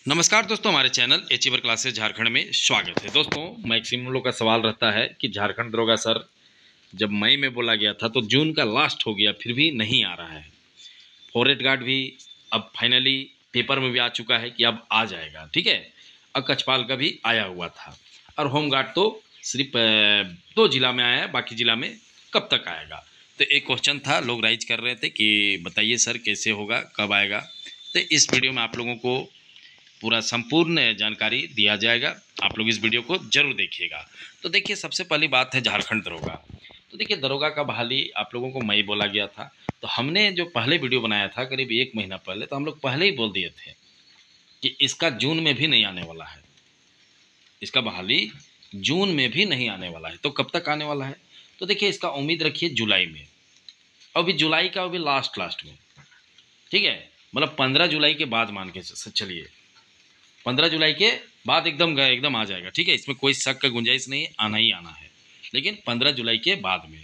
नमस्कार दोस्तों, हमारे चैनल अचीवर क्लासेस झारखंड में स्वागत है। दोस्तों, मैक्सिमम लोग का सवाल रहता है कि झारखंड दरोगा सर जब मई में बोला गया था तो जून का लास्ट हो गया, फिर भी नहीं आ रहा है। फॉरेस्ट गार्ड भी अब फाइनली पेपर में भी आ चुका है कि अब आ जाएगा, ठीक है। अब कछपाल का भी आया हुआ था और होम गार्ड तो सिर्फ 2 जिला में आया है, बाकी जिला में कब तक आएगा। तो एक क्वेश्चन था, लोग राइज कर रहे थे कि बताइए सर कैसे होगा, कब आएगा। तो इस वीडियो में आप लोगों को पूरा संपूर्ण जानकारी दिया जाएगा। आप लोग इस वीडियो को जरूर देखिएगा। तो देखिए, सबसे पहली बात है झारखंड दरोगा। तो देखिए, दरोगा का बहाली आप लोगों को मई बोला गया था, तो हमने जो पहले वीडियो बनाया था करीब 1 महीना पहले, तो हम लोग पहले ही बोल दिए थे कि इसका जून में भी नहीं आने वाला है, इसका बहाली जून में भी नहीं आने वाला है। तो कब तक आने वाला है? तो देखिए, इसका उम्मीद रखिए जुलाई में। अभी जुलाई का अभी लास्ट में, ठीक है, मतलब 15 जुलाई के बाद मान के चलिए, 15 जुलाई के बाद एकदम आ जाएगा, ठीक है। इसमें कोई शक का गुंजाइश नहीं है, आना ही आना है, लेकिन 15 जुलाई के बाद में।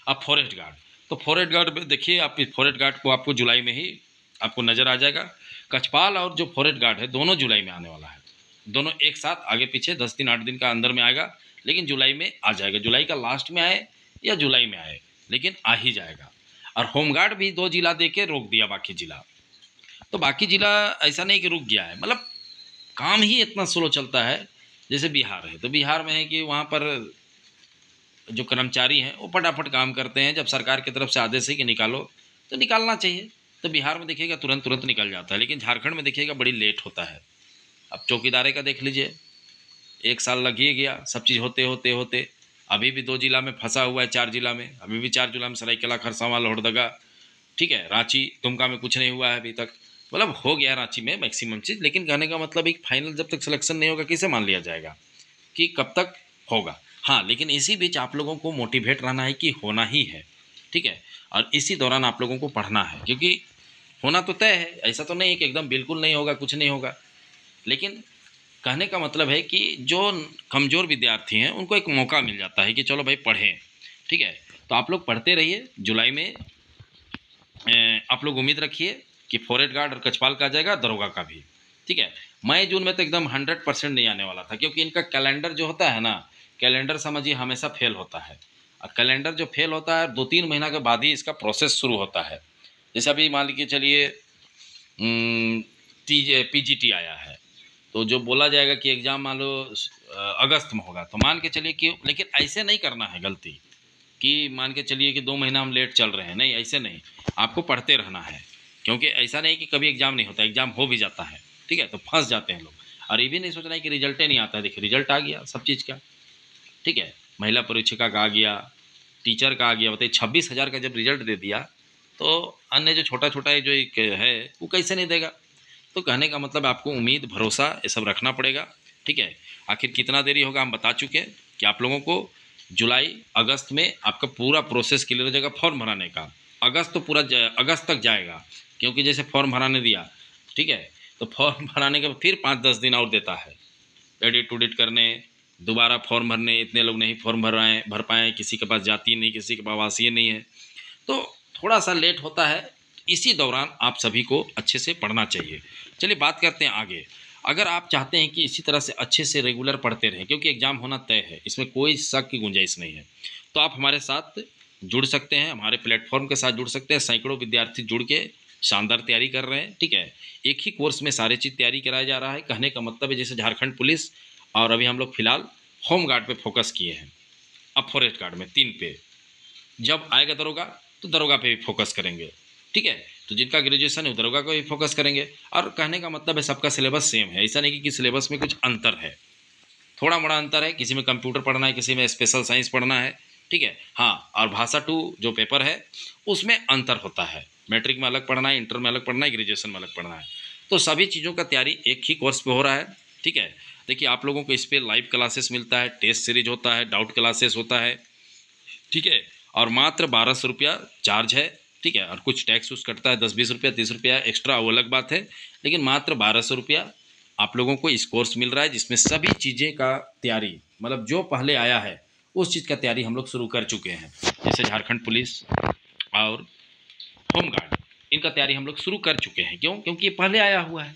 अब फॉरेस्ट गार्ड, तो फॉरेस्ट गार्ड में देखिए, आप इस फॉरेस्ट गार्ड को आपको जुलाई में ही आपको नज़र आ जाएगा। कछपाल और जो फॉरेस्ट गार्ड है दोनों जुलाई में आने वाला है, दोनों एक साथ आगे पीछे 10 दिन 8 दिन का अंदर में आएगा, लेकिन जुलाई में आ जाएगा। जुलाई का लास्ट में आए या जुलाई में आए, लेकिन आ ही जाएगा। और होमगार्ड भी 2 जिला दे के रोक दिया, बाकी जिला, तो बाकी जिला ऐसा नहीं कि रुक गया है, मतलब काम ही इतना स्लो चलता है। जैसे बिहार है, तो बिहार में है कि वहाँ पर जो कर्मचारी हैं वो फटाफट काम करते हैं, जब सरकार की तरफ से आदेश है कि निकालो तो निकालना चाहिए, तो बिहार में देखिएगा तुरंत तुरंत निकल जाता है। लेकिन झारखंड में देखिएगा बड़ी लेट होता है। अब चौकीदारे का देख लीजिए, 1 साल लग ही गया सब चीज़ होते होते होते। अभी भी 2 जिला में फंसा हुआ है, 4 जिला में, अभी भी 4 जिला में सरायकेला, खरसावां, लोहरदगा, ठीक है। रांची दुमका में कुछ नहीं हुआ है अभी तक, मतलब हो गया रांची में मैक्सिमम चीज़, लेकिन कहने का मतलब एक फाइनल जब तक सिलेक्शन नहीं होगा कैसे मान लिया जाएगा कि कब तक होगा। हाँ, लेकिन इसी बीच आप लोगों को मोटिवेट रहना है कि होना ही है, ठीक है। और इसी दौरान आप लोगों को पढ़ना है, क्योंकि होना तो तय है, ऐसा तो नहीं है कि एकदम बिल्कुल नहीं होगा, कुछ नहीं होगा। लेकिन कहने का मतलब है कि जो कमज़ोर विद्यार्थी हैं उनको एक मौका मिल जाता है कि चलो भाई पढ़ें, ठीक है। तो आप लोग पढ़ते रहिए। जुलाई में आप लोग उम्मीद रखिए कि फॉरेस्ट गार्ड और कछपाल का आ जाएगा, दरोगा का भी, ठीक है। मई जून में तो एकदम 100% नहीं आने वाला था, क्योंकि इनका कैलेंडर जो होता है ना, कैलेंडर समझिए हमेशा फेल होता है। और कैलेंडर जो फेल होता है 2-3 महीना के बाद ही इसका प्रोसेस शुरू होता है। जैसे अभी मान लीजिए चलिए PGT आया है, तो जो बोला जाएगा कि एग्ज़ाम मान लो अगस्त में होगा, तो मान के चलिए कि, लेकिन ऐसे नहीं करना है गलती कि मान के चलिए कि 2 महीना हम लेट चल रहे हैं, नहीं, ऐसे नहीं। आपको पढ़ते रहना है, क्योंकि ऐसा नहीं कि कभी एग्ज़ाम नहीं होता, एग्ज़ाम हो भी जाता है, ठीक है। तो फंस जाते हैं लोग, और ये भी नहीं सोचना है कि रिजल्ट ही नहीं आता है। देखिए, रिजल्ट आ गया सब चीज़ का, ठीक है। महिला परीक्षिका का आ गया, टीचर का आ गया। बताइए, 26,000 का जब रिजल्ट दे दिया, तो अन्य जो छोटा छोटा जो एक है वो कैसे नहीं देगा। तो कहने का मतलब आपको उम्मीद, भरोसा, ये सब रखना पड़ेगा, ठीक है। आखिर कितना देरी होगा हम बता चुके हैं कि आप लोगों को जुलाई अगस्त में आपका पूरा प्रोसेस क्लियर हो जाएगा फॉर्म भराने का। अगस्त तो पूरा अगस्त तक जाएगा, क्योंकि जैसे फॉर्म भराने दिया, ठीक है, तो फॉर्म भराने के फिर 5-10 दिन और देता है एडिट उडिट करने, दोबारा फॉर्म भरने। इतने लोग नहीं फॉर्म भर पाए, किसी के पास जाती नहीं, किसी के पास आवासीय नहीं है, तो थोड़ा सा लेट होता है। इसी दौरान आप सभी को अच्छे से पढ़ना चाहिए। चलिए बात करते हैं आगे। अगर आप चाहते हैं कि इसी तरह से अच्छे से रेगुलर पढ़ते रहें, क्योंकि एग्ज़ाम होना तय है, इसमें कोई शक की गुंजाइश नहीं है, तो आप हमारे साथ जुड़ सकते हैं, हमारे प्लेटफॉर्म के साथ जुड़ सकते हैं। सैकड़ों विद्यार्थी जुड़ के शानदार तैयारी कर रहे हैं, ठीक है। एक ही कोर्स में सारी चीज़ तैयारी कराया जा रहा है। कहने का मतलब है जैसे झारखंड पुलिस, और अभी हम लोग फिलहाल होम गार्ड पे फोकस किए हैं, अब फॉरेस्ट गार्ड में 3 पे। जब आएगा दरोगा तो दरोगा पे भी फोकस करेंगे, ठीक है। तो जिनका ग्रेजुएशन है दरोगा को भी फोकस करेंगे। और कहने का मतलब है सबका सिलेबस सेम है, ऐसा नहीं कि सिलेबस में कुछ अंतर है, थोड़ा बड़ा अंतर है। किसी में कंप्यूटर पढ़ना है, किसी में स्पेशल साइंस पढ़ना है, ठीक है। हाँ, और भाषा 2 जो पेपर है उसमें अंतर होता है, मैट्रिक में अलग पढ़ना है, इंटर में अलग पढ़ना है, ग्रेजुएशन में अलग पढ़ना है। तो सभी चीज़ों का तैयारी एक ही कोर्स पे हो रहा है, ठीक है। देखिए, आप लोगों को इस पर लाइव क्लासेस मिलता है, टेस्ट सीरीज होता है, डाउट क्लासेस होता है, ठीक है। और मात्र 1200 रुपया चार्ज है, ठीक है। और कुछ टैक्स उस कटता है, 10-20 रुपया, 30 रुपया एक्स्ट्रा, वो अलग बात है, लेकिन मात्र 1200 रुपया आप लोगों को इस कोर्स मिल रहा है, जिसमें सभी चीज़ें का तैयारी, मतलब जो पहले आया है उस चीज़ का तैयारी हम लोग शुरू कर चुके हैं। जैसे झारखंड पुलिस और होमगार्ड, इनका तैयारी हम लोग शुरू कर चुके हैं। क्यों? क्योंकि ये पहले आया हुआ है,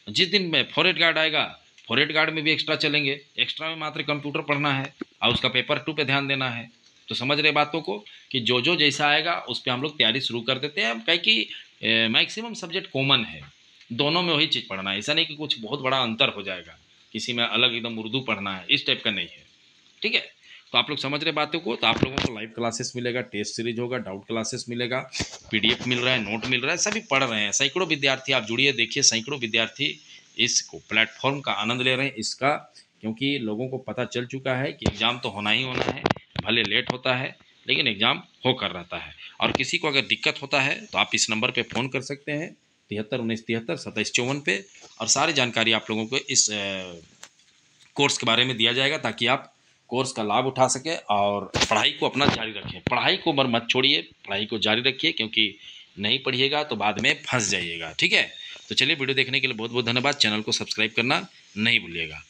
जिस दिन में फॉरेस्ट गार्ड आएगा, फॉरेस्ट गार्ड में भी एक्स्ट्रा चलेंगे, एक्स्ट्रा में मात्र कंप्यूटर पढ़ना है और उसका पेपर 2 पे ध्यान देना है। तो समझ रहे बातों को कि जो जो जैसा आएगा उस पर हम लोग तैयारी शुरू कर देते हैं, कहीं कि मैक्सिमम सब्जेक्ट कॉमन है, दोनों में वही चीज़ पढ़ना है। ऐसा नहीं कि कुछ बहुत बड़ा अंतर हो जाएगा, किसी में अलग एकदम उर्दू पढ़ना है, इस टाइप का नहीं है। ठीक है, तो आप लोग समझ रहे बातों को। तो आप लोगों को लाइव क्लासेस मिलेगा, टेस्ट सीरीज होगा, डाउट क्लासेस मिलेगा, पीडीएफ मिल रहा है, नोट मिल रहा है, सभी पढ़ रहे हैं। सैकड़ों विद्यार्थी, आप जुड़िए, देखिए सैकड़ों विद्यार्थी इसको प्लेटफॉर्म का आनंद ले रहे हैं इसका, क्योंकि लोगों को पता चल चुका है कि एग्ज़ाम तो होना ही होना है, भले लेट होता है लेकिन एग्ज़ाम होकर रहता है। और किसी को अगर दिक्कत होता है तो आप इस नंबर पर फ़ोन कर सकते हैं, 73 19 73 27 54 पे, और सारी जानकारी आप लोगों को इस कोर्स के बारे में दिया जाएगा, ताकि आप कोर्स का लाभ उठा सके और पढ़ाई को अपना जारी रखें। पढ़ाई को मत छोड़िए, पढ़ाई को जारी रखिए, क्योंकि नहीं पढ़िएगा तो बाद में फंस जाइएगा। ठीक है, तो चलिए, वीडियो देखने के लिए बहुत बहुत धन्यवाद। चैनल को सब्सक्राइब करना नहीं भूलिएगा।